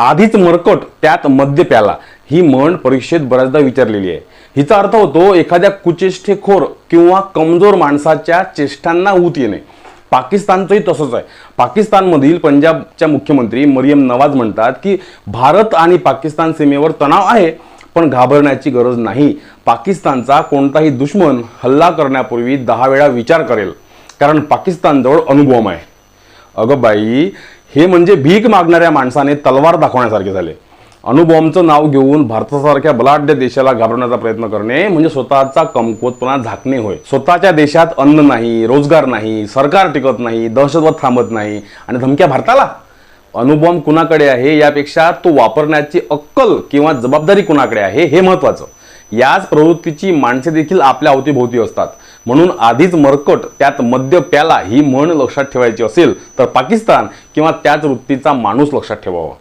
आधीच मरकट त्यात मद्य प्याला ही म्हण परीक्षेत बऱ्याचदा विचारलेली आहे। हिचा अर्थ होतो एखाद्या कुचेष्टेखोर किंवा कमजोर माणसाच्या चेष्टांना ऊत येणे। पाकिस्तानचंही तसंच आहे। पाकिस्तानमधील पंजाबच्या मुख्यमंत्री मरियम नवाज म्हणतात की भारत आणि पाकिस्तान सीमेवर तणाव आहे, पण घाबरण्याची गरज नाही। पाकिस्तानचा कोणताही दुश्मन हल्ला करण्यापूर्वी 10 वेळा विचार करेल, कारण पाकिस्तानजवळ अणुबॉम्ब आहे। अगं बाई, हे म्हणजे भीक मागणाऱ्या माणसाने तलवार दाखवण्यासारखे झाले। अणुबॉम्बचं नाव घेऊन भारतासारख्या बलाढ्य देशाला घाबरण्याचा प्रयत्न करणे म्हणजे स्वतःचा कमकुवतपणा झाकणे होय। स्वतःच्या देशात अन्न नाही, रोजगार नाही, सरकार टिकत नाही, दहशतवाद थांबत नाही आणि धमक्या भारताला। अणुबॉम्ब कुणाकडे आहे यापेक्षा तो वापरण्याची अक्कल किंवा जबाबदारी कुणाकडे आहे हे महत्त्वाचं। याच प्रवृत्तीची माणसे देखील आपल्या अवतीभोवती असतात। म्हणून आधीच मरकट त्यात मद्य प्याला ही म्हण लक्षात ठेवायची असेल तर पाकिस्तान किंवा त्याच वृत्तीचा माणूस लक्षात ठेवावा।